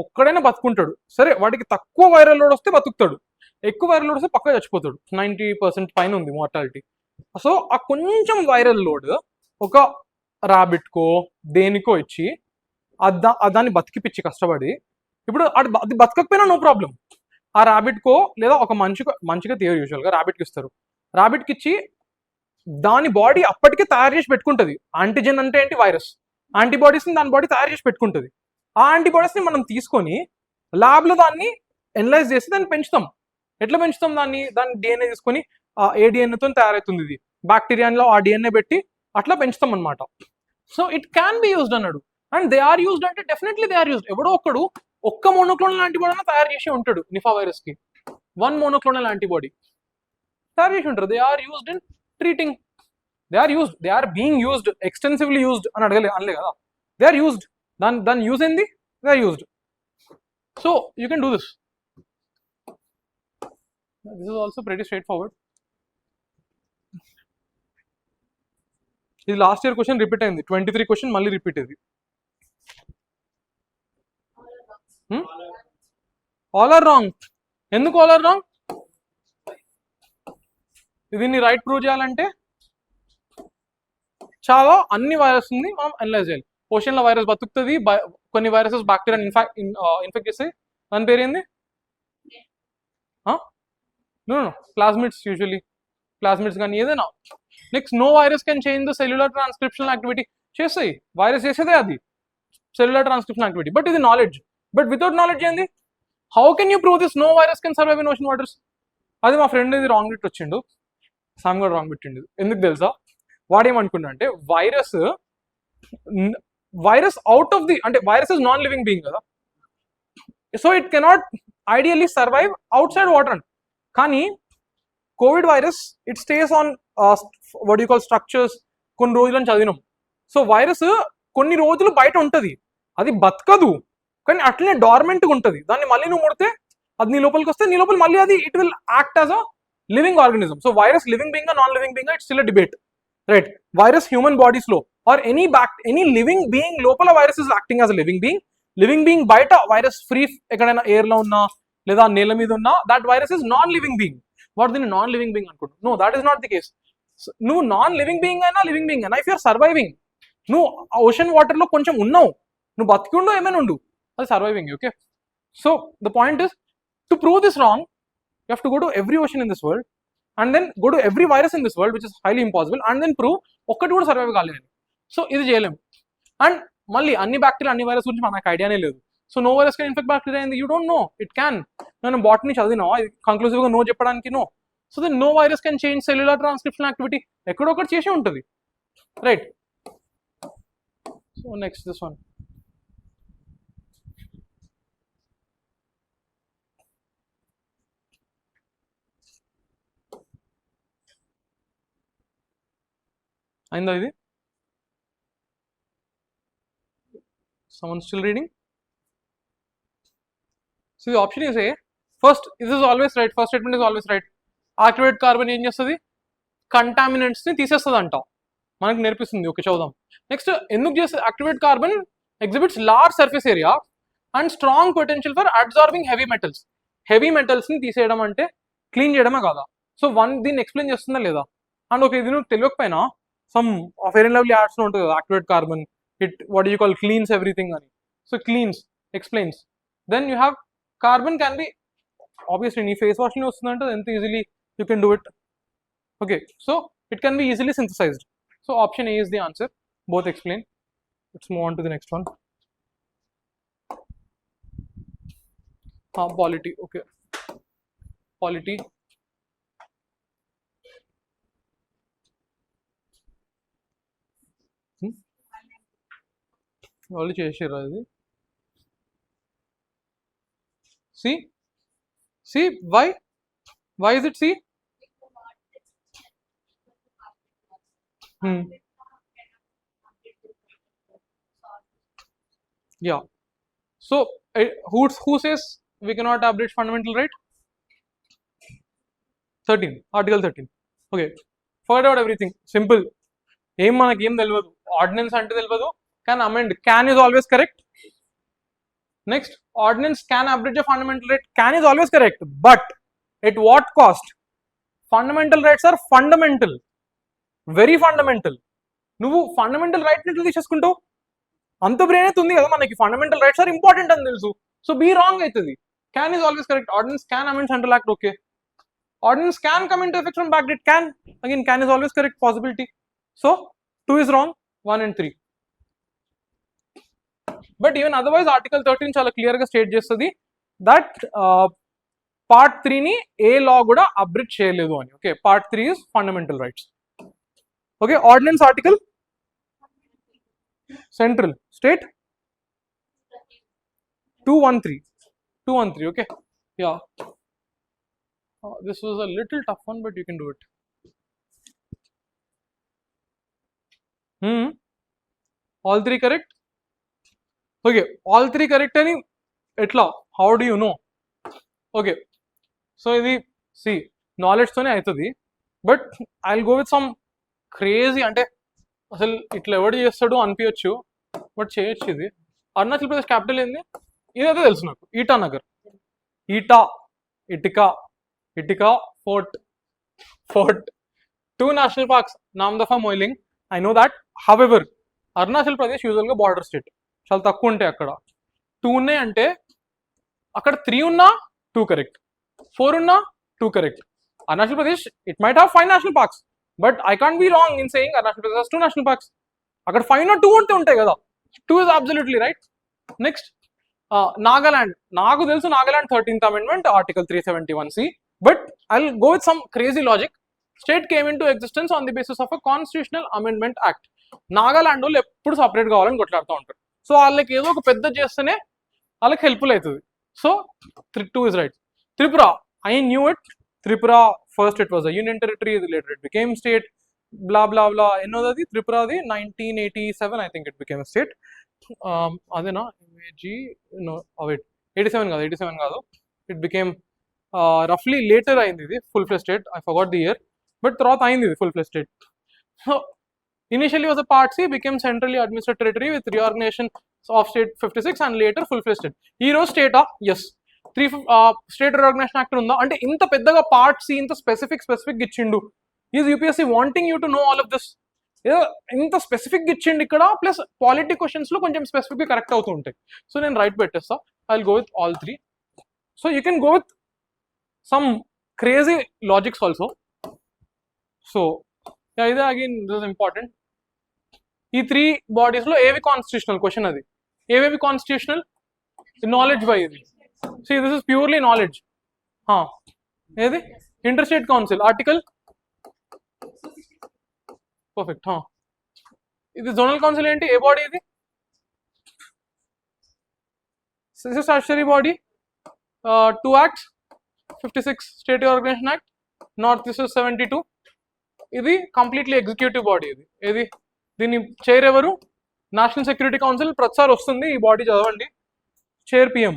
S1: ఒక్కడైనా బతుకుంటాడు. సరే, వాడికి తక్కువ వైరల్ లోడ్ వస్తే బతుకుతాడు, ఎక్కువ వైరల్ లోడ్ వస్తే పక్క చచ్చిపోతాడు. 90% పైన ఉంది మార్టాలిటీ. సో ఆ కొంచెం వైరల్ లోడ్ ఒక ర్యాబిట్కో దేనికో ఇచ్చి దాన్ని బతికిపిచ్చి కష్టపడి, ఇప్పుడు అది బతకకపోయినా నో ప్రాబ్లం, ఆ ర్యాబిట్కో లేదా ఒక మంచిగా తీయరు యూజువల్గా ర్యాబిట్కి ఇస్తారు. ర్యాబిట్కి ఇచ్చి దాని బాడీ అప్పటికే తయారు చేసి పెట్టుకుంటుంది. యాంటీజెన్ అంటే ఏంటి? వైరస్. యాంటీబాడీస్ని దాని బాడీ తయారు చేసి పెట్టుకుంటుంది. ఆ యాంటీబాడీస్ని మనం తీసుకొని ల్యాబ్లో దాన్ని ఎనలైజ్ చేసి దాన్ని పెంచుతాం. ఎట్లా పెంచుతాం దాన్ని? దాని డిఎన్ఏ తీసుకొని ఏ డిఎన్ఏతో తయారవుతుంది ఇది, బ్యాక్టీరియాలో ఆ డిఎన్ఏ పెట్టి అట్లా పెంచుతాం అనమాట. So it can be used అన్నాడు. అండ్ దే ఆర్ యూజ్డ్ అంటే డెఫినెట్లీ దే ఆర్ యూజ్డ్. ఎవడో ఒక్కడు ఒక్క మోనోక్లోనల్ యాంటీబాడీ తయారు చేసి ఉంటాడు. నిఫా వైరస్కి 1 మోనోక్లోనల్ యాంటీబాడీ తయారు చేసి ఉంటారు. They are used in treating. They are being used, extensively used అని అనలే కదా. They are used. దాని యూజ్ ఏంది? They are used. So you can do this. This is also pretty straightforward. ఇది last year question repeat అయింది. 23 question మళ్ళీ repeat అయింది. All are wrong. ఎందుకు ఆల్ ఆర్ రాంగ్? దీన్ని రైట్ ప్రూవ్ చేయాలంటే చాలా అన్ని వైరస్ ని మనం అనలైజ్ చేయాలి. ఓషన్లో వైరస్ బతుకుతుంది, కొన్ని వైరసెస్ బ్యాక్టీరియా ఇన్ఫెక్ట్ చేస్తాయి. దాని పేరు ఏంది? నో ప్లాస్మిడ్స్, యూజువల్లీ ప్లాస్మిడ్స్ కానీ ఏదైనా. Next, no virus can change the cellular transcription activity. చేస్తాయి, వైరస్ చేసేదే అది సెల్యులర్ ట్రాన్స్క్రిప్షన్ యాక్టివిటీ. బట్ ఇది నాలెడ్జ్. బట్ వితౌట్ నాలెడ్జ్ ఏంది? How can you prove this? No virus can survive in ocean waters. అది మా friend ఇది wrong bit వచ్చిండు, Sam కూడా రాంగ్ పెట్టిండు. ఎందుకు తెలుసా? వాడేమనుకున్నా అంటే virus virus out of the, అంటే virus is non living being కదా, so it cannot ideally survive outside water and. కానీ Covid virus it stays on what you call structures కొన్ని రోజులని చదివినాం. సో వైరస్ కొన్ని రోజులు బయట ఉంటుంది, అది బతకదు కానీ అట్లనే డార్మెంట్గా ఉంటుంది. దాన్ని మళ్ళీ నువ్వు ముడితే అది నీ లోపలికి వస్తే నీ లోపల మళ్ళీ అది it will act as a living organism. So virus living being non living being it's still a debate, right? Virus human bodies లో ఆర్ ఎనీ లివింగ్ బీయింగ్ లోపల virus is acting as a living being. Living being బయట virus free ఎక్కడైనా air లో ఉన్నా లేదా నేల మీద ఉన్నా that virus is non living being. What దీన్ని నాన్ లివింగ్ బీయింగ్ అనుకుంటున్నావు? No, that is not the case. నువ్వు నాన్ లివింగ్ బీయింగ్ అయినా లివింగ్ బీయింగ్ అయినా ఇఫ్ యూఆర్ సర్వైవింగ్, నువ్వు ఓషన్ వాటర్ లో కొంచెం ఉన్నావు, నువ్వు బతికి ఉండు ఏమైనా ఉండు, అది surviving. Okay, so the point is to prove this wrong you have to go to every ocean in this world and then go to every virus in this world which is highly impossible and then prove ఒక్కటి కూడా survive కాలేదు. So ఇది చేయలేము. And మళ్ళీ అన్ని bacteria అన్ని virus గురించి మనకు ఐడియానే లేదు. So no virus can infect bacteria in the, you don't know, it can. నేను బాటనీ చదివినా కంక్లూసివ్ గా నో చెప్పడానికి no. So then no virus can change cellular transcription activity, ఎక్కడో ఒకటి చేసి ఉంటుంది, right? So next this one. అయిందా ఇది? Someone still reading? So the option is A. First, this is always right. First statement is always right. Activated carbon ఏం చేస్తుంది? Contaminants ని తీసేస్తుంది అంట, మనకు నేర్పిస్తుంది. ఓకే, చూద్దాం. నెక్స్ట్ ఎందుకు చేస్తుంది? Activate carbon exhibits large surface area and strong potential for absorbing heavy metals. Heavy metals ని తీసేయడం అంటే క్లీన్ చేయడమే కాదా? సో దీన్ని ఎక్స్ప్లెయిన్ చేస్తుందా లేదా? అండ్ ఓకే, ఇది నువ్వు తెలియకపోయినా some fair and lovely ads లో ఉంటుంది కదా, activate carbon it what do you call cleans everything ani. So cleans explains. Then you have carbon can be obviously in face wash ni ostundante ent easily you can do it. Okay, so it can be easily synthesized. So option A is the answer, both explain. Let's move on to the next one. Polity. Okay, polity. వాళ్ళు చేసారు అది. C why is it C? Yeah, so who says we cannot abridge fundamental right? 13, article 13. Okay, forget about everything, simple. ఏం మనకి ఏం తెలియదు, ordinance అంటే తెలియదు, can amend, can is always correct. Next, ordinance can abridge a fundamental right, can is always correct, but at what cost? Fundamental rights are fundamental, very fundamental. నువ్వు fundamental right ఎట్లా తీసేసుకుంటావు? అంత brain అయితే ఉంది కదా మనకి, fundamental rights are important అని తెలుసు. So be wrong అవుతుంది. can is always correct. Ordinance can amend central act, okay. Ordinance can come into effect from backdate, can, again can is always correct possibility. So 2 is wrong, 1 and 3. But even otherwise article 13 చాలా clear గా state చేస్తుంది that part 3 ని ఏ లా కూడా abridge చేయలేదు అని. Okay, part 3 is fundamental rights. Okay, ordinance article central state 213. Okay, yeah, this was a little tough one but you can do it. All 3 correct. Okay, all 3 correct ani etla, how do you know? Okay, so ఇది see knowledge తోనే అవుతుంది, but I will go with some crazy, అంటే అసలు ఇట్లా ఎవడు చేస్తాడు అనిపించచ్చు, but చేయొచ్చు. ఇది అరుణాచల్ ప్రదేశ్ క్యాపిటల్ ఏంది? ఇదైతే తెలుసు నాకు, ఈటానగర్. ఇటికా fort 2 national parks, Namdapha, Mouling, I know that. However Arunachal Pradesh యూజువల్గా బార్డర్ స్టేట్, చాలా తక్కువ ఉంటాయి అక్కడ. 2 ఉన్నాయి అంటే అక్కడ 3 ఉన్నా 2 కరెక్ట్, 4 ఉన్నా 2 correct. Arunachal Pradesh it might have 5 national parks, but I can't be wrong in saying Arunachal Pradesh has 2 national parks. అక్కడ 5 ఉన్నా 2 ఉంటే ఉంటాయి కదా, 2 is absolutely right. Next Nagaland, నాకు తెలుసు Nagaland 13th amendment article 371C, but I'll go with some crazy logic. State came into existence on the basis of a constitutional amendment act. Nagaland వాళ్ళు ఎప్పుడు separate కావాలని కొట్లాడుతూ ఉంటారు. సో వాళ్ళకి ఏదో ఒక పెద్ద చేస్తేనే వాళ్ళకి హెల్ప్ఫుల్ అవుతుంది. So 2 is right. Tripura, I knew it. Tripura first it was a union territory, later it became state, blah blah blah. ఎన్నోది త్రిపురది 1987 I think it became a state. అదేనా MAG, no wait, 87 కాదు, it became roughly later అయింది ఇది full fledged state. I forgot the year, but తర్వాత అయింది ఇది full fledged state. So initially was a part C, became centrally administered territory with reorganization of state 56 and later full fledged state. ఈ రోజు state yes 3 state reorganisation act ఉందా అంటే ఇంత పెద్దగా part C ఇంత స్పెసిఫిక్ ఇచ్చిండు. Is UPSC wanting you to know all of this. ఏదో ఇంత స్పెసిఫిక్ ఇచ్చిండు ఇక్కడ, ప్లస్ పాలిటీ క్వశ్చన్స్ లో కొంచెం స్పెసిఫిక్ గా కరెక్ట్ అవుతూ ఉంటాయి. సో నేను రైట్ పెట్టేస్తా. I will go with all 3. So you can go with some crazy logics also. So ఇది అగైన్ దిస్ ఇస్ ఇంపార్టెంట్. ఈ 3 బాడీస్ లో ఏవి కాన్స్టిట్యూషనల్ క్వశ్చన్, అది ఏవేవి కాన్స్టిట్యూషనల్? నాలెడ్జ్ బై ఇది. See, this is purely knowledge. ఏది interstate council article perfect. ఇది zonal council ఏంటి, ఏ బాడీ ఇది? Statutory body, 2 acts, 56 state organisation act, north east 72. ఇది కంప్లీట్లీ ఎగ్జిక్యూటివ్ బాడీ. ఇది ఏది, దీని చైర్ ఎవరు? National security council. ప్రతిసారి వస్తుంది ఈ బాడీ, చదవండి. Chair PM.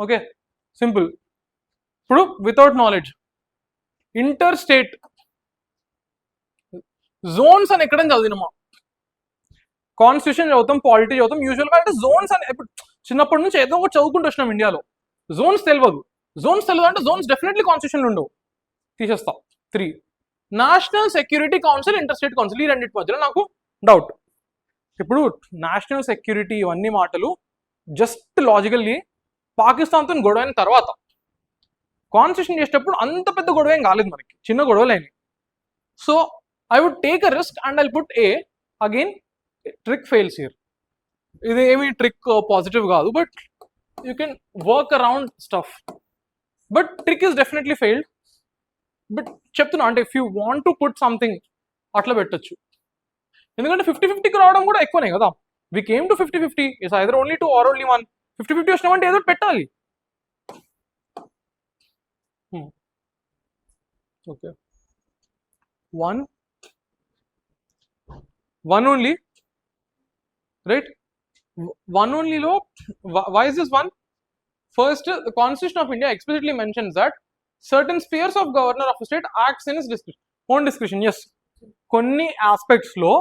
S1: Okay, simple. ఇప్పుడు without knowledge, inter state zones అని ఎక్కడైనా చదివినమా? కాన్స్టిట్యూషన్ చదువుతాం, పాలిటీ చదువుతాం, యూజువల్గా అంటే జోన్స్ అని చిన్నప్పటి నుంచి ఏదో ఒకటి చదువుకుంటూ వచ్చినాం ఇండియాలో. జోన్స్ తెలియదు అంటే జోన్స్ డెఫినెట్లీ కాన్స్టిట్యూషన్లో ఉండవు. తీసేస్తా. 3 national security council, inter state council, ఈ రెండింటి మధ్యలో నాకు డౌట్. ఇప్పుడు నేషనల్ సెక్యూరిటీ ఇవన్నీ మాటలు జస్ట్ లాజికల్లీ పాకిస్తాన్తో గొడవ అయిన తర్వాత కాన్స్టిట్యూషన్ చేసేటప్పుడు అంత పెద్ద గొడవ ఏం కాలేదు మనకి, చిన్న గొడవలు అయినాయి. So I would take a risk and I put A. Again trick fails here. ఇది ఏమి ట్రిక్ పాజిటివ్ కాదు, but you can work around stuff. But trick is definitely failed. But చెప్తున్నా అంటే if you want to put something అట్లా పెట్టచ్చు. ఎందుకంటే 50-50కి రావడం కూడా ఎక్కువనే కదా. We came to 50-50. It's either only 2 or only 1. 50-50 వచ్చినామంటే ఏదో పెట్టాలి. Okay, 1 only, right? 1 ఓన్లీలో why is this 1? First, the Constitution of India explicitly mentions that certain spheres of governor of a state acts in his own discretion. Yes, కొన్ని aspects లో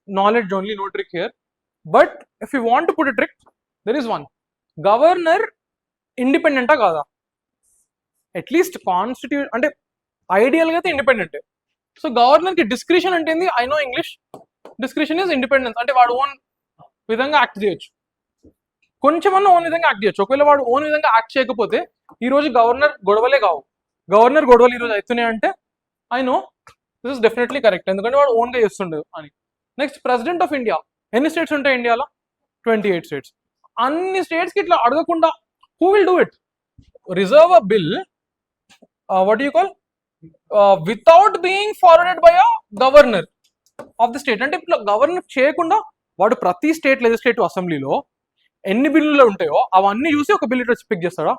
S1: knowledge only, no trick here. But if you want to put a trick, there is one. Governor ఇండిపెండెంటా కాదా? At least constitute అంటే ఐడియల్గా అయితే ఇండిపెండెంటే. So గవర్నర్కి discretion అంటే ఏంది? I know English. Discretion is independence. అంటే వాడు ఓన్ విధంగా యాక్ట్ చేయొచ్చు, కొంచెమన్నా ఓన్ విధంగా యాక్ట్ చేయొచ్చు. ఒకవేళ వాడు ఓన్ విధంగా యాక్ట్ చేయకపోతే ఈరోజు గవర్నర్ గొడవలే కావు. గవర్నర్ గొడవలు ఈరోజు అవుతున్నాయి అంటే I know this is definitely correct, ఎందుకంటే వాడు ఓన్గా చేస్తుండదు అని. Next, president of India. ఎన్ని స్టేట్స్ ఉంటాయి ఇండియాలో? 28 స్టేట్స్. అన్ని స్టేట్స్కి ఇట్లా అడగకుండా who will do it? Reserve a bill, what you call, without being forwarded by a governor of the state. అంటే ఇట్లా గవర్నర్ చేయకుండా వాడు ప్రతి స్టేట్ లెజిస్లేటివ్ అసెంబ్లీలో ఎన్ని బిల్లులు ఉంటాయో అవన్నీ చూసి ఒక బిల్ ఇట్లా పిక్ చేస్తాడా?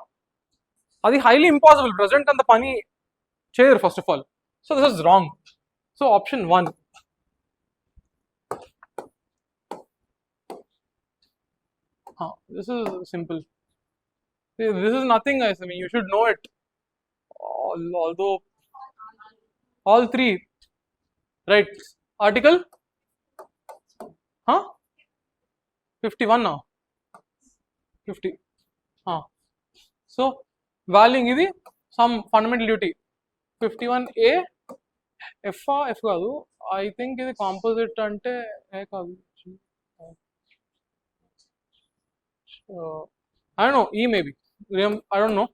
S1: అది హైలీ ఇంపాసిబుల్. ప్రెసిడెంట్ అంత పని చేయరు first of all. So this is wrong. So option 1. This is simple. This is nothing, guys. I mean, you should know it. Although all 3, right? Article 51 now. 50. So valuing ఇది some fundamental duty. 51A F కాదు, I think ఇది composite అంటే ఏ కాదు, I don't know, E maybe, I don't know.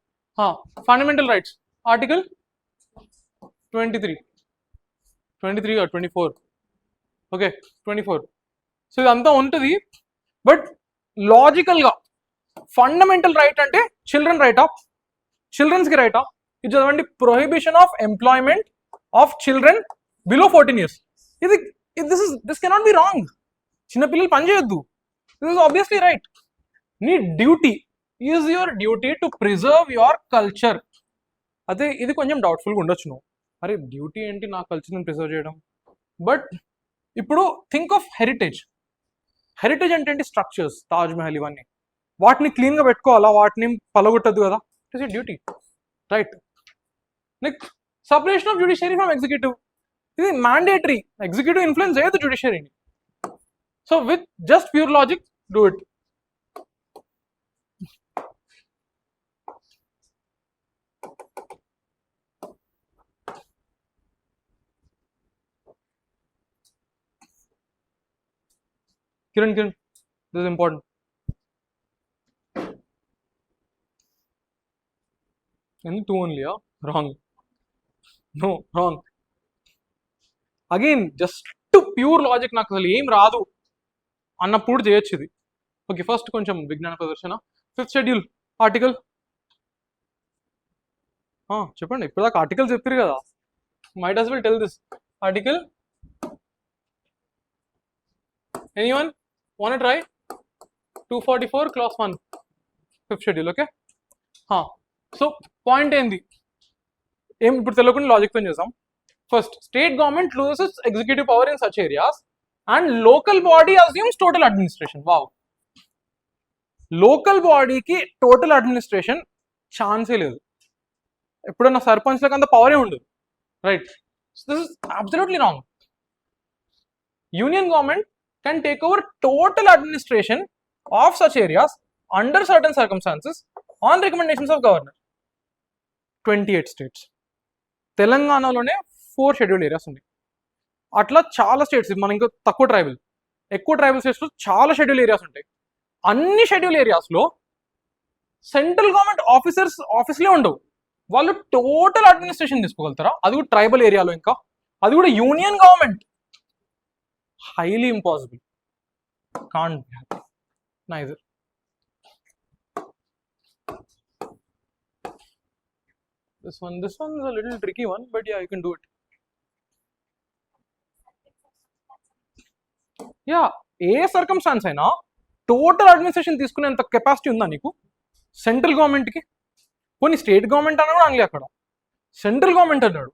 S1: Fundamental rights, article 23 or 24. Okay, 24. So ఇదంతా ఉంటుంది. But లాజికల్గా fundamental right అంటే children రైటా, చిల్డ్రన్స్కి రైటా? ఇది చదవండి. Prohibition of employment of children below 14 years. ఇది దిస్ కెనాట్ బి రాంగ్. చిన్నపిల్లలు పని చేయొద్దు. This is obviously right. నీ duty is your duty to preserve your culture. అదే ఇది కొంచెం డౌట్ఫుల్గా ఉండొచ్చు నువ్వు, అరే డ్యూటీ ఏంటి నా కల్చర్ని ప్రిజర్వ్ చేయడం. బట్ ఇప్పుడు థింక్ ఆఫ్ హెరిటేజ్. హెరిటేజ్ అంటే ఏంటి? స్ట్రక్చర్స్, తాజ్ మహల్, ఇవన్నీ వాటిని క్లీన్గా పెట్టుకోవాలా, వాటిని పలగొట్టద్దు కదా. It is duty, right? Next, separation of judiciary from executive. ఇది మ్యాండేటరీ. ఎగ్జిక్యూటివ్ ఇన్ఫ్లుయెన్స్ చేయదు జ్యుడిషియరీని. So with just pure logic do it. Kiran, this is important. And 2 only, yeah? Wrong. No, wrong. Again, just to pure logic, నాకు అసలు ఏం రాదు అన్నప్పుడు చేయొచ్చు ఇది. ఓకే, ఫస్ట్ కొంచెం విజ్ఞాన ప్రదర్శన. 5th schedule article. చెప్పండి, ఇప్పటిదాకా ఆర్టికల్ చెప్పారు కదా. Might as well tell this article. Anyone want to try? 244 clause 1 5th schedule. Okay, so point ఏంది, ఏం ఇప్పుడు తెలియకుండా లాజిక్తో చేద్దాం. First, state government loses executive power in such areas and local body assumes total administration. Wow, local బాడీకి total administration ఛాన్సే లేదు. ఎప్పుడన్నా సర్పంచ్లకు అంత పవరే ఉండదు, right? This is absolutely wrong. Union government can take over total administration of such areas under certain circumstances on recommendations of governor. 28 states. తెలంగాణలోనే 4 schedule areas ఉన్నాయి. అట్లా చాలా స్టేట్స్, మన ఇంకా తక్కువ ట్రైబల్, ఎక్కువ ట్రైబల్ స్టేట్స్లో చాలా షెడ్యూల్ ఏరియాస్ ఉంటాయి. అన్ని షెడ్యూల్ ఏరియాస్లో సెంట్రల్ గవర్నమెంట్ ఆఫీస్లే ఉండవు. వాళ్ళు టోటల్ అడ్మినిస్ట్రేషన్ తీసుకోగలుగుతారా? అది కూడా ట్రైబల్ ఏరియాలో, ఇంకా అది కూడా union government. Highly impossible. Can't be happen. Neither. This one is a little tricky one, but yeah, you can do it. Yeah, A circumstances అయినా టోటల్ అడ్మినిస్ట్రేషన్ తీసుకునేంత కెపాసిటీ ఉందా నీకు? సెంట్రల్ గవర్నమెంట్కి, కొన్ని స్టేట్ గవర్నమెంట్ అన్నా కూడా అనలే, అక్కడ సెంట్రల్ గవర్నమెంట్ అన్నాడు.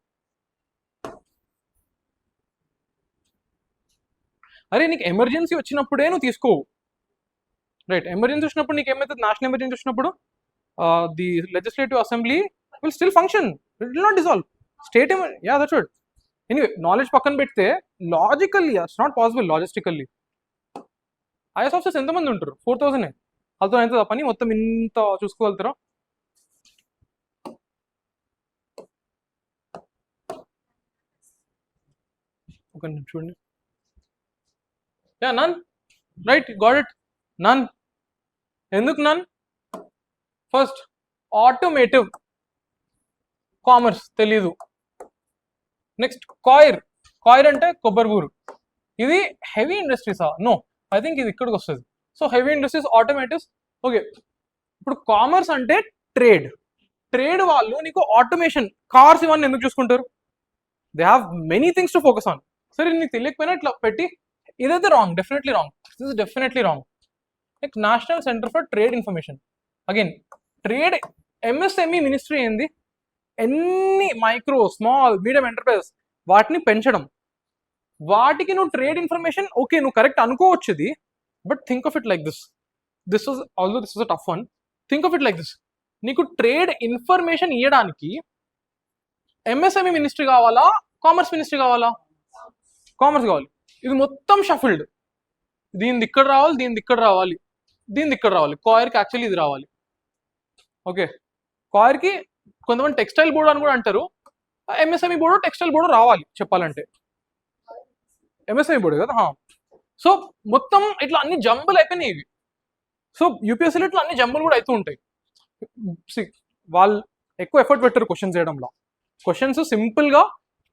S1: అరే నీకు ఎమర్జెన్సీ వచ్చినప్పుడే నువ్వు తీసుకోవు, రైట్? ఎమర్జెన్సీ వచ్చినప్పుడు నీకు ఏమవుతుంది? నేషనల్ ఎమర్జెన్సీ వచ్చినప్పుడు the legislative assembly will still function, it will not dissolve. State yeah, that's it. Anyway, knowledge పక్కన పెడితే logically it's not possible. Logistically IAS officers ఎంతమంది ఉంటారు? 4000. వాళ్ళతో ఎంత పని మొత్తం ఇంత చూసుకోగలుగుతారా? ఒక నిమిషం చూడండి. Yeah, none. Right, got it. None. ఎందుకు none? ఫస్ట్, ఆటోమేటివ్ కామర్స్ తెలీదు. నెక్స్ట్, కాయిర్ అంటే కొబ్బరిబూరు. ఇది హెవీ ఇండస్ట్రీసా? నో, ఐ థింక్ ఇది ఇక్కడికి వస్తుంది. So heavy industries, automotives. Okay, ఇప్పుడు కామర్స్ అంటే ట్రేడ్ వాళ్ళు నీకు ఆటోమేషన్, కార్స్ ఇవన్నీ ఎందుకు చూసుకుంటారు? They have many things to focus on. సరే నీకు తెలియకపోయినా ఇట్లా పెట్టి, ఇదైతే wrong, definitely wrong. This is definitely wrong. Next, national centre for trade information. Again trade, MSME ministry ఏంది? ఎన్ని మైక్రో, స్మాల్, మీడియం ఎంటర్ప్రైజెస్ వాటిని పెంచడం. వాటికి నువ్వు ట్రేడ్ ఇన్ఫర్మేషన్, ఓకే నువ్వు కరెక్ట్ అనుకోవచ్చు ఇది, but think of it like this. This was a tough one. Think of it like this. నీకు ట్రేడ్ ఇన్ఫర్మేషన్ ఇవ్వడానికి ఎంఎస్ఎంఈ మినిస్ట్రీ కావాలా, కామర్స్ మినిస్ట్రీ కావాలా? కామర్స్ కావాలి. ఇది మొత్తం షఫిల్డ్. దీనిది ఇక్కడ రావాలి, దీనిది ఇక్కడ రావాలి, దీనిది ఇక్కడ రావాలి. కాయర్కి యాక్చువల్లీ ఇది రావాలి. ఓకే, కాయర్కి కొంతమంది టెక్స్టైల్ బోర్డు అని కూడా అంటారు. ఎంఎస్ఎంఈ బోర్డు, టెక్స్టైల్ బోర్డు రావాలి చెప్పాలంటే. ఎంఎస్ఎంఈ బోర్డు కదా. సో మొత్తం ఇట్లా అన్ని జంబులు అయిపోయినాయి ఇవి. సో యూపీఎస్సీలో ఇట్లా అన్ని జంబులు కూడా అవుతూ ఉంటాయి. వాళ్ళు ఎక్కువ ఎఫర్ట్ పెట్టారు క్వశ్చన్స్ చేయడంలో. క్వశ్చన్స్ సింపుల్గా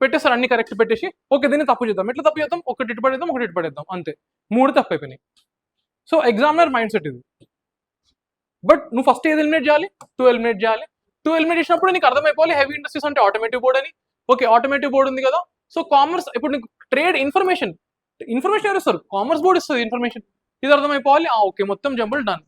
S1: పెట్టేస్తారు, అన్ని కరెక్ట్ పెట్టేసి ఓకే దీన్ని తప్పు చేద్దాం, ఎట్లా తప్పు చేద్దాం, ఒకటి ఇటు పడేద్దాం, ఒకటి ఇటు పడేద్దాం, అంతే. 3 తప్పు అయిపోయినాయి. సో ఎగ్జామినర్ మైండ్ సెట్ ఇది. బట్ నువ్వు ఫస్ట్ ఏది ఎలిమినేట్ చేయాలి? 2 ఎలిమినేట్ చేయాలి. 2 ఎలిమినేట్ చేసినప్పుడు నీకు అర్థమైపోవాలి హెవీ ఇండస్ట్రీస్ అంటే ఆటోమేటివ్ బోర్డ్ అని. ఓకే, ఆటోమేటివ్ బోర్డు ఉంది కదా. సో కామర్స్, ఇప్పుడు నీకు ట్రేడ్ ఇన్ఫర్మేషన్, ఇన్ఫర్మేషన్ ఎవరు ఇస్తారు? కామర్స్ బోర్డ్ ఇస్తుంది ఇన్ఫర్మేషన్. ఇది అర్థమైపోవాలి. ఓకే, మొత్తం జంబుల్ డన్.